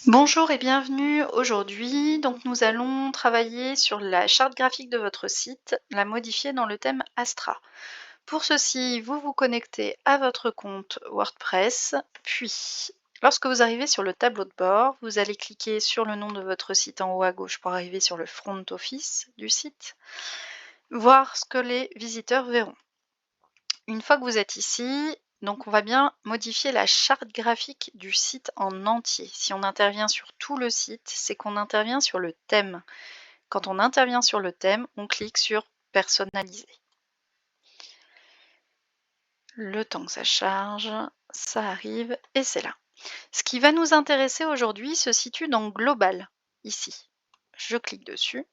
Bonjour et bienvenue. Aujourd'hui, donc nous allons travailler sur la charte graphique de votre site, la modifier dans le thème Astra. Pour ceci, vous vous connectez à votre compte WordPress, puis lorsque vous arrivez sur le tableau de bord, vous allez cliquer sur le nom de votre site en haut à gauche pour arriver sur le front office du site, voir ce que les visiteurs verront. Une fois que vous êtes ici, donc on va bien modifier la charte graphique du site en entier. Si on intervient sur tout le site, c'est qu'on intervient sur le thème. Quand on intervient sur le thème, on clique sur personnaliser. Le temps que ça charge, ça arrive et c'est là. Ce qui va nous intéresser aujourd'hui se situe dans global, ici. Je clique dessus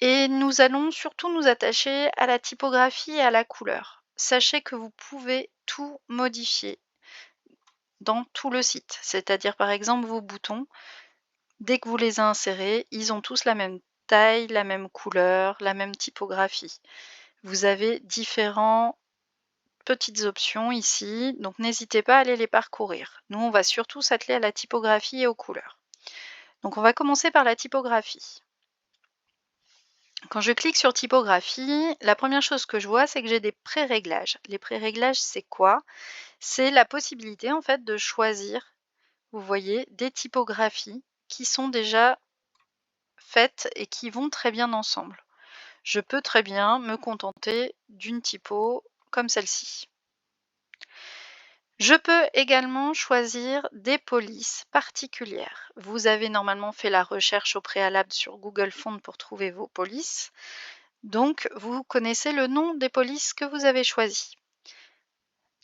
et nous allons surtout nous attacher à la typographie et à la couleur. Sachez que vous pouvez tout modifier dans tout le site. C'est-à-dire par exemple vos boutons, dès que vous les insérez, ils ont tous la même taille, la même couleur, la même typographie. Vous avez différentes petites options ici, donc n'hésitez pas à aller les parcourir. Nous, on va surtout s'atteler à la typographie et aux couleurs. Donc on va commencer par la typographie. Quand je clique sur typographie, la première chose que je vois, c'est que j'ai des pré-réglages. Les pré-réglages, c'est quoi? C'est la possibilité en fait de choisir, vous voyez, des typographies qui sont déjà faites et qui vont très bien ensemble. Je peux très bien me contenter d'une typo comme celle-ci. Je peux également choisir des polices particulières. Vous avez normalement fait la recherche au préalable sur Google Fonts pour trouver vos polices. Donc, vous connaissez le nom des polices que vous avez choisies.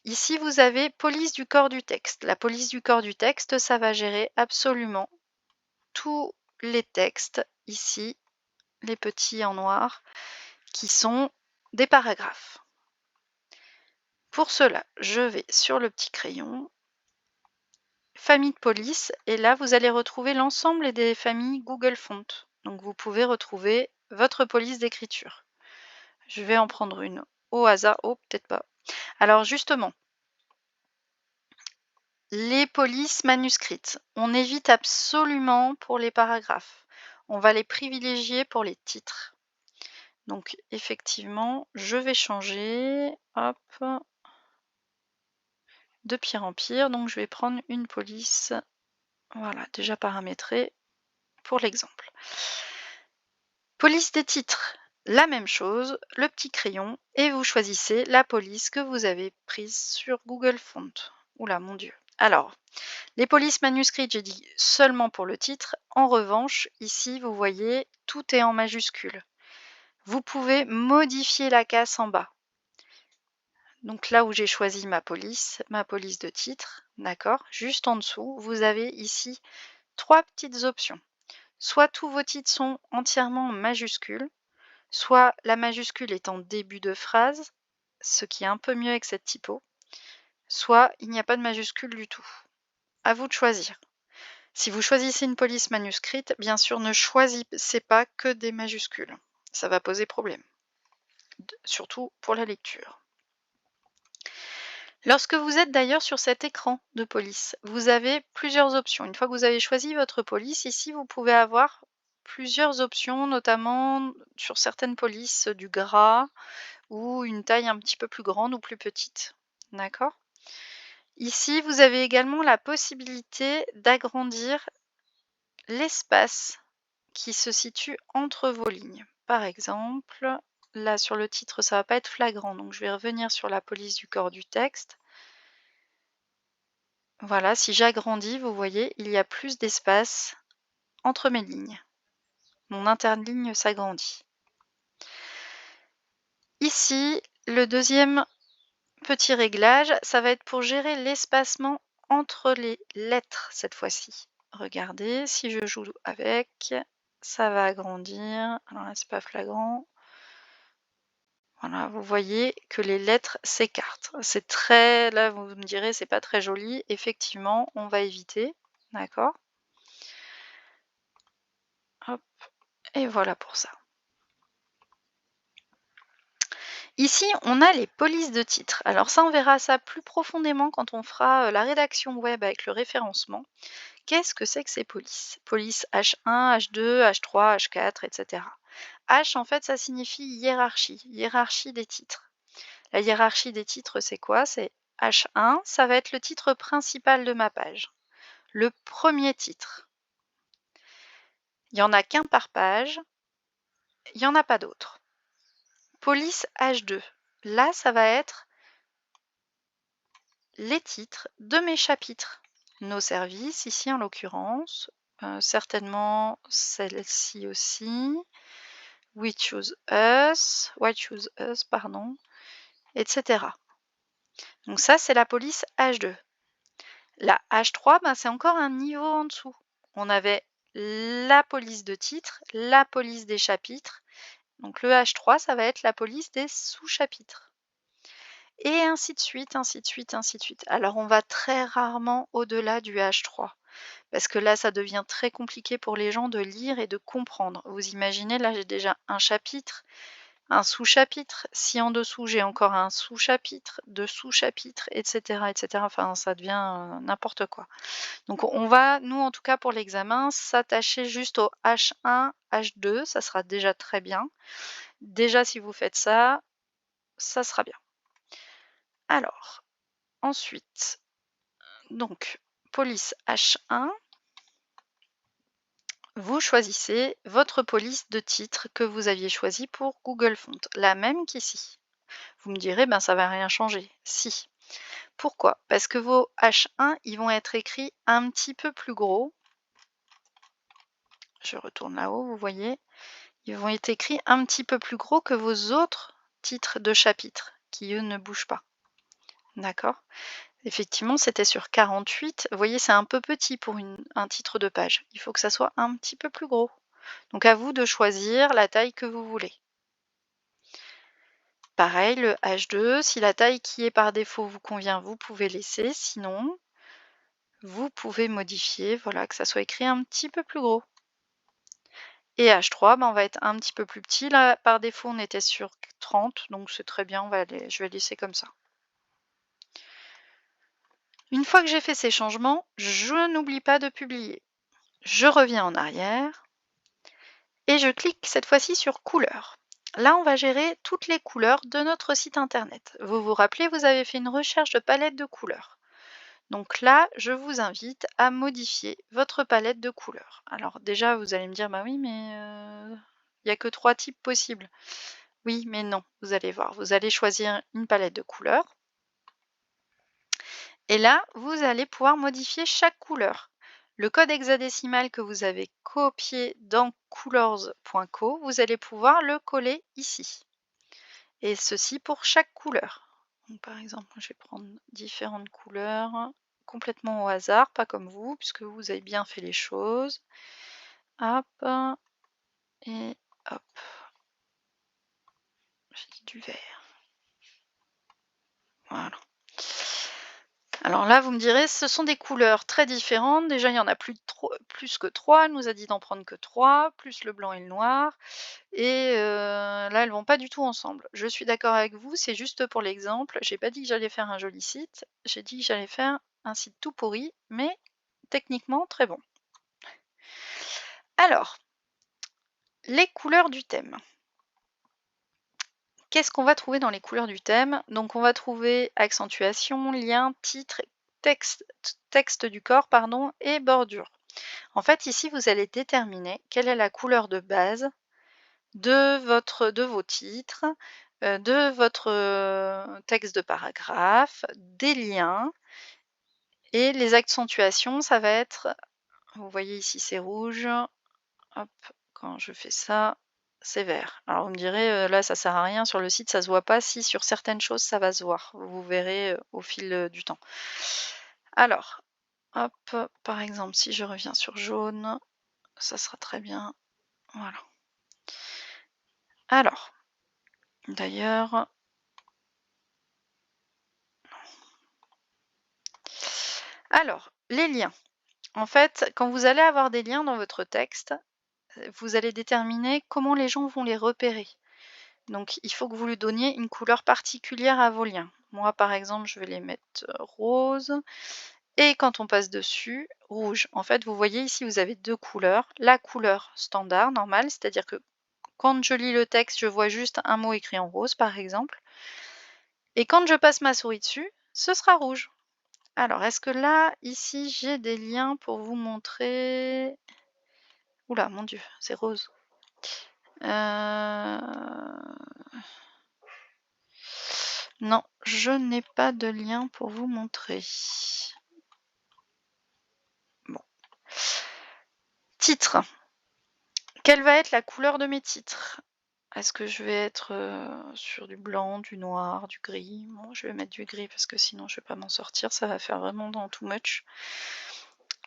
Ici, vous avez police du corps du texte. La police du corps du texte, ça va gérer absolument tous les textes ici, les petits en noir, qui sont des paragraphes. Pour cela, je vais sur le petit crayon, famille de police, et là vous allez retrouver l'ensemble des familles Google Fonts. Donc vous pouvez retrouver votre police d'écriture. Je vais en prendre une au hasard. Oh, peut-être pas. Alors justement, les polices manuscrites, on évite absolument pour les paragraphes. On va les privilégier pour les titres. Donc effectivement, je vais changer, hop, de pire en pire. Donc je vais prendre une police, voilà, déjà paramétrée pour l'exemple. Police des titres, la même chose, le petit crayon, et vous choisissez la police que vous avez prise sur Google Fonts. Oula, mon Dieu. Alors, les polices manuscrites, j'ai dit seulement pour le titre. En revanche, ici, vous voyez, tout est en majuscule. Vous pouvez modifier la casse en bas. Donc là où j'ai choisi ma police de titre, d'accord, juste en dessous, vous avez ici 3 petites options. Soit tous vos titres sont entièrement en majuscules, soit la majuscule est en début de phrase, ce qui est un peu mieux avec cette typo, soit il n'y a pas de majuscule du tout. À vous de choisir. Si vous choisissez une police manuscrite, bien sûr, ne choisissez pas que des majuscules. Ça va poser problème, surtout pour la lecture. Lorsque vous êtes d'ailleurs sur cet écran de police, vous avez plusieurs options. Une fois que vous avez choisi votre police, ici, vous pouvez avoir plusieurs options, notamment sur certaines polices du gras ou une taille un petit peu plus grande ou plus petite. D'accord? Ici, vous avez également la possibilité d'agrandir l'espace qui se situe entre vos lignes. Par exemple, là sur le titre, ça ne va pas être flagrant, donc je vais revenir sur la police du corps du texte. Voilà, si j'agrandis, vous voyez, il y a plus d'espace entre mes lignes. Mon interligne s'agrandit. Ici, le deuxième petit réglage, ça va être pour gérer l'espacement entre les lettres cette fois-ci. Regardez, si je joue avec, ça va agrandir. Alors là, c'est pas flagrant. Voilà, vous voyez que les lettres s'écartent. C'est très, là vous me direz, c'est pas très joli. Effectivement, on va éviter, d'accord? Hop, et voilà pour ça. Ici, on a les polices de titres. Alors ça, on verra ça plus profondément quand on fera la rédaction web avec le référencement. Qu'est-ce que c'est que ces polices? Police H1, H2, H3, H4, etc. H, en fait, ça signifie hiérarchie, hiérarchie des titres. La hiérarchie des titres, c'est quoi? C'est H1, ça va être le titre principal de ma page. Le premier titre. Il n'y en a qu'un par page, il n'y en a pas d'autres. Police H2. Là, ça va être les titres de mes chapitres. Nos services, ici en l'occurrence, certainement celle-ci aussi. We choose us, Why choose us, pardon, etc. Donc ça, c'est la police H2. La H3, ben, c'est encore un niveau en dessous. On avait la police de titre, la police des chapitres. Donc le H3, ça va être la police des sous-chapitres. Et ainsi de suite, ainsi de suite, ainsi de suite. Alors on va très rarement au-delà du H3. Parce que là, ça devient très compliqué pour les gens de lire et de comprendre. Vous imaginez, là, j'ai déjà un chapitre, un sous-chapitre. Si en dessous, j'ai encore un sous-chapitre, deux sous-chapitres, etc., etc. Enfin, ça devient n'importe quoi. Donc, on va, nous, en tout cas, pour l'examen, s'attacher juste au H1, H2. Ça sera déjà très bien. Déjà, si vous faites ça, ça sera bien. Alors, ensuite, donc, police H1. Vous choisissez votre police de titre que vous aviez choisie pour Google Fonts, la même qu'ici. Vous me direz, ben ça va rien changer. Si. Pourquoi? Parce que vos H1, ils vont être écrits un petit peu plus gros. Je retourne là-haut, vous voyez. Ils vont être écrits un petit peu plus gros que vos autres titres de chapitre, qui eux ne bougent pas. D'accord? Effectivement, c'était sur 48. Vous voyez, c'est un peu petit pour un titre de page. Il faut que ça soit un petit peu plus gros. Donc à vous de choisir la taille que vous voulez. Pareil, le H2, si la taille qui est par défaut vous convient, vous pouvez laisser. Sinon, vous pouvez modifier, voilà, que ça soit écrit un petit peu plus gros. Et H3, ben, on va être un petit peu plus petit. Là, par défaut, on était sur 30, donc c'est très bien, je vais laisser comme ça. Une fois que j'ai fait ces changements, je n'oublie pas de publier. Je reviens en arrière et je clique cette fois-ci sur couleurs. Là, on va gérer toutes les couleurs de notre site internet. Vous vous rappelez, vous avez fait une recherche de palette de couleurs. Donc là, je vous invite à modifier votre palette de couleurs. Alors déjà, vous allez me dire, bah oui, mais il n'y a que 3 types possibles. Oui, mais non, vous allez voir. Vous allez choisir une palette de couleurs. Et là, vous allez pouvoir modifier chaque couleur. Le code hexadécimal que vous avez copié dans colors.co, vous allez pouvoir le coller ici. Et ceci pour chaque couleur. Donc, par exemple, je vais prendre différentes couleurs complètement au hasard, pas comme vous, puisque vous avez bien fait les choses. Hop, et hop. J'ai dit du vert. Voilà. Alors là, vous me direz, ce sont des couleurs très différentes. Déjà, il y en a plus que 3. Elle nous a dit d'en prendre que 3, plus le blanc et le noir. Et là, elles vont pas du tout ensemble. Je suis d'accord avec vous, c'est juste pour l'exemple. J'ai pas dit que j'allais faire un joli site. J'ai dit que j'allais faire un site tout pourri, mais techniquement très bon. Alors, les couleurs du thème. Qu'est-ce qu'on va trouver dans les couleurs du thème? Donc, on va trouver accentuation, lien, titre, texte du corps, pardon, et bordure. En fait, ici, vous allez déterminer quelle est la couleur de base de vos titres, de votre texte de paragraphe, des liens. Et les accentuations, ça va être, vous voyez ici, c'est rouge. Hop, quand je fais ça, c'est vert. Alors vous me direz, là, ça sert à rien, sur le site, ça se voit pas. Si, sur certaines choses, ça va se voir. Vous verrez au fil du temps. Alors, hop, par exemple, si je reviens sur jaune, ça sera très bien. Voilà. Alors, d'ailleurs, les liens. En fait, quand vous allez avoir des liens dans votre texte, vous allez déterminer comment les gens vont les repérer. Donc, il faut que vous lui donniez une couleur particulière à vos liens. Moi, par exemple, je vais les mettre roses. Et quand on passe dessus, rouge. En fait, vous voyez ici, vous avez 2 couleurs. La couleur standard, normale, c'est-à-dire que quand je lis le texte, je vois juste un mot écrit en rose, par exemple. Et quand je passe ma souris dessus, ce sera rouge. Alors, est-ce que là, ici, j'ai des liens pour vous montrer? Oula, mon Dieu, c'est rose. Non, je n'ai pas de lien pour vous montrer. Bon. Titre. Quelle va être la couleur de mes titres? Est-ce que je vais être sur du blanc, du noir, du gris? Bon, je vais mettre du gris parce que sinon je vais pas m'en sortir, ça va faire vraiment dans too much.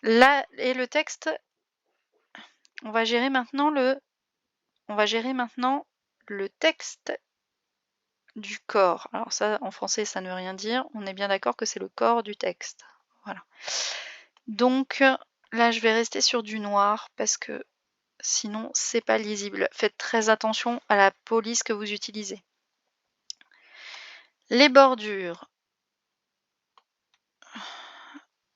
Là, et le texte, on va gérer maintenant le texte du corps. Alors ça, en français, ça ne veut rien dire. On est bien d'accord que c'est le corps du texte. Voilà. Donc là, je vais rester sur du noir parce que sinon, c'est pas lisible. Faites très attention à la police que vous utilisez. Les bordures.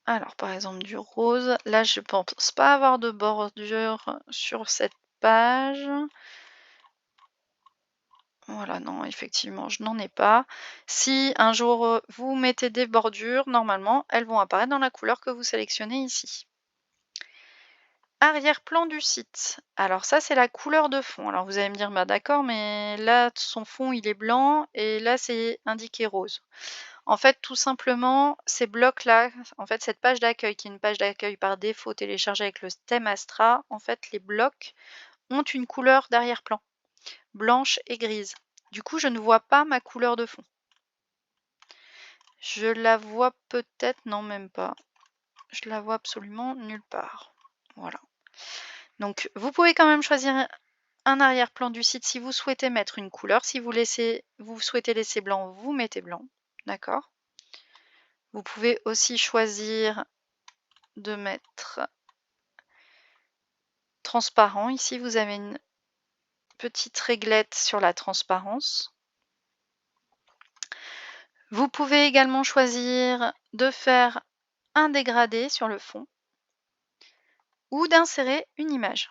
Alors, par exemple, du rose. Là, je pense pas avoir de bordure sur cette page. Voilà, non, effectivement, je n'en ai pas. Si un jour vous mettez des bordures, normalement, elles vont apparaître dans la couleur que vous sélectionnez ici. Arrière-plan du site. Alors ça, c'est la couleur de fond. Alors vous allez me dire, bah d'accord, mais là, son fond, il est blanc et là, c'est indiqué rose. En fait, tout simplement, ces blocs-là, en fait, cette page d'accueil, qui est une page d'accueil par défaut téléchargée avec le thème Astra, en fait, les blocs ont une couleur d'arrière-plan, blanche et grise. Du coup, je ne vois pas ma couleur de fond. Je la vois peut-être, non, même pas. Je la vois absolument nulle part. Voilà. Donc, vous pouvez quand même choisir un arrière-plan du site si vous souhaitez mettre une couleur. Si vous souhaitez laisser blanc, vous mettez blanc. D'accord? Vous pouvez aussi choisir de mettre transparent. Ici, vous avez une petite réglette sur la transparence. Vous pouvez également choisir de faire un dégradé sur le fond ou d'insérer une image.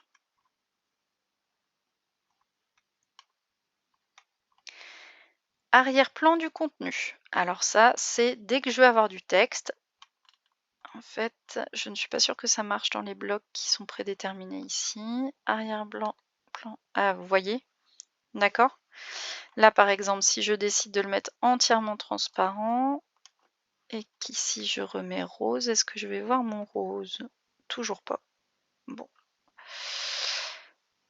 Arrière-plan du contenu. Alors ça, c'est dès que je veux avoir du texte. En fait, je ne suis pas sûre que ça marche dans les blocs qui sont prédéterminés ici. Arrière-plan. Ah, vous voyez? D'accord? Là, par exemple, si je décide de le mettre entièrement transparent et qu'ici je remets rose, est-ce que je vais voir mon rose? Toujours pas. Bon.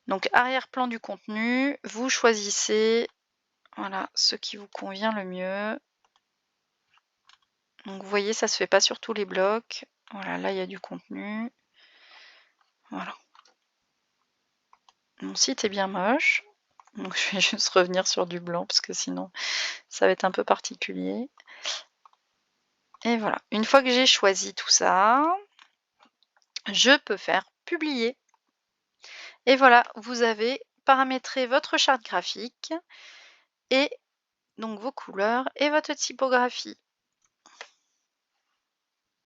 Donc, arrière-plan du contenu, vous choisissez voilà, ce qui vous convient le mieux. Donc, vous voyez, ça se fait pas sur tous les blocs. Voilà, là, il y a du contenu. Voilà. Mon site est bien moche. Donc, je vais juste revenir sur du blanc parce que sinon, ça va être un peu particulier. Et voilà. Une fois que j'ai choisi tout ça, je peux faire publier. Et voilà, vous avez paramétré votre charte graphique et donc vos couleurs et votre typographie.